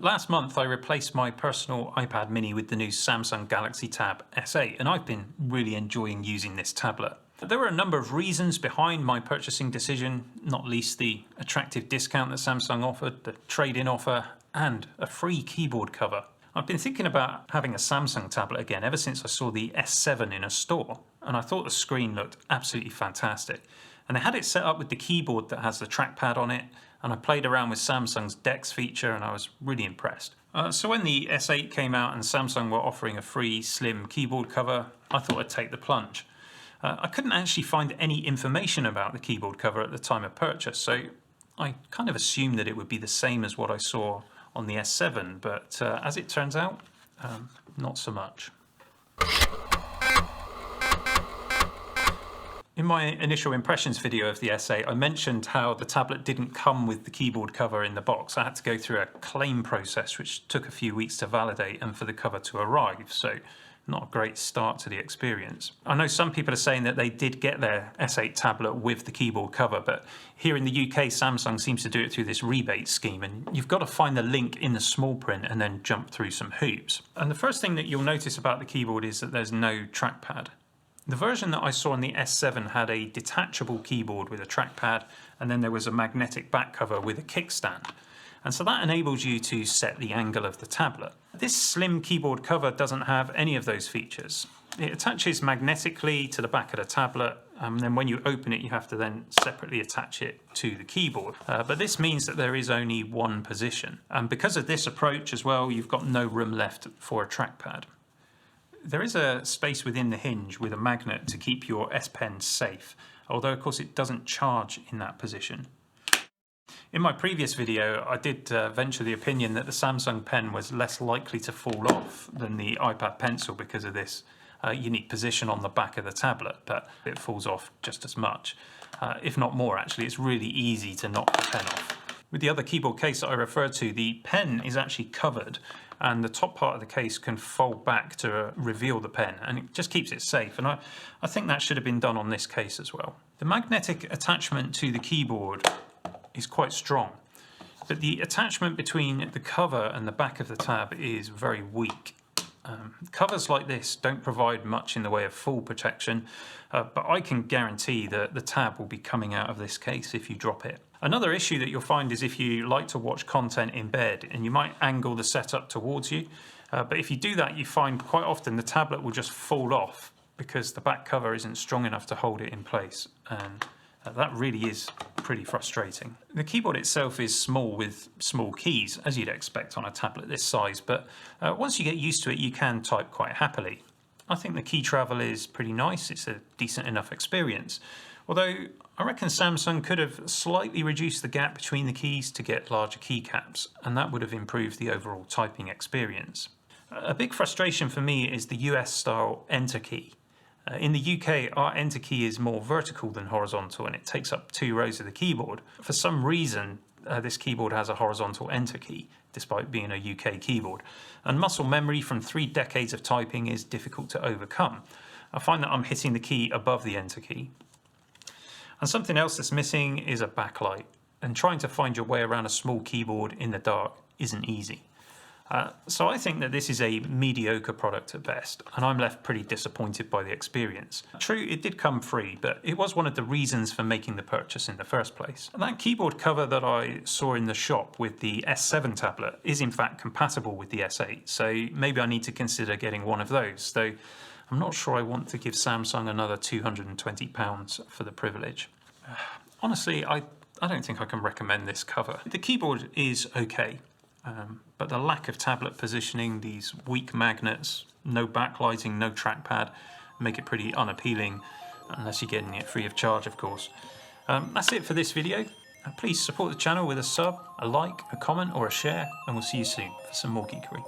Last month I replaced my personal iPad mini with the new Samsung Galaxy Tab S8, and I've been really enjoying using this tablet. There were a number of reasons behind my purchasing decision, not least the attractive discount that Samsung offered, the trade-in offer, and a free keyboard cover. I've been thinking about having a Samsung tablet again ever since I saw the S7 in a store, and I thought the screen looked absolutely fantastic. And they had it set up with the keyboard that has the trackpad on it, and I played around with Samsung's DeX feature and I was really impressed. So when the S8 came out and Samsung were offering a free slim keyboard cover, I thought I'd take the plunge. I couldn't actually find any information about the keyboard cover at the time of purchase, so I kind of assumed that it would be the same as what I saw on the S7, but as it turns out, not so much. In my initial impressions video of the S8, I mentioned how the tablet didn't come with the keyboard cover in the box. I had to go through a claim process which took a few weeks to validate and for the cover to arrive, so not a great start to the experience. I know some people are saying that they did get their S8 tablet with the keyboard cover, but here in the UK Samsung seems to do it through this rebate scheme, and you've got to find the link in the small print and then jump through some hoops. And the first thing that you'll notice about the keyboard is that there's no trackpad. The version that I saw on the S7 had a detachable keyboard with a trackpad, and then there was a magnetic back cover with a kickstand. And so that enables you to set the angle of the tablet. This slim keyboard cover doesn't have any of those features. It attaches magnetically to the back of the tablet, and then when you open it you have to then separately attach it to the keyboard. But this means that there is only one position. And because of this approach as well, you've got no room left for a trackpad. There is a space within the hinge with a magnet to keep your S Pen safe, although of course it doesn't charge in that position. In my previous video I did venture the opinion that the Samsung Pen was less likely to fall off than the iPad Pencil because of this unique position on the back of the tablet, but it falls off just as much, if not more actually. It's really easy to knock the pen off. With the other keyboard case that I referred to, the pen is actually covered and the top part of the case can fold back to reveal the pen, and it just keeps it safe, and I think that should have been done on this case as well. The magnetic attachment to the keyboard is quite strong, but the attachment between the cover and the back of the tab is very weak. Covers like this don't provide much in the way of full protection, but I can guarantee that the tab will be coming out of this case if you drop it. Another issue that you'll find is if you like to watch content in bed, and you might angle the setup towards you, but if you do that you find quite often the tablet will just fall off because the back cover isn't strong enough to hold it in place, and that really is pretty frustrating. The keyboard itself is small with small keys, as you'd expect on a tablet this size, but once you get used to it you can type quite happily. I think the key travel is pretty nice, it's a decent enough experience, although I reckon Samsung could have slightly reduced the gap between the keys to get larger keycaps, and that would have improved the overall typing experience. A big frustration for me is the US style enter key. In the UK, our enter key is more vertical than horizontal, and it takes up 2 rows of the keyboard. For some reason, this keyboard has a horizontal enter key, despite being a UK keyboard. And muscle memory from 3 decades of typing is difficult to overcome. I find that I'm hitting the key above the enter key. And something else that's missing is a backlight, and trying to find your way around a small keyboard in the dark isn't easy. So I think that this is a mediocre product at best, and I'm left pretty disappointed by the experience. True, it did come free, but it was one of the reasons for making the purchase in the first place. And that keyboard cover that I saw in the shop with the S7 tablet is in fact compatible with the S8, so maybe I need to consider getting one of those, though I'm not sure I want to give Samsung another £220 for the privilege. Honestly, I don't think I can recommend this cover. The keyboard is okay. But the lack of tablet positioning, these weak magnets, no backlighting, no trackpad, make it pretty unappealing, unless you're getting it free of charge, of course. That's it for this video. Please support the channel with a sub, a like, a comment or a share, and we'll see you soon for some more geekery.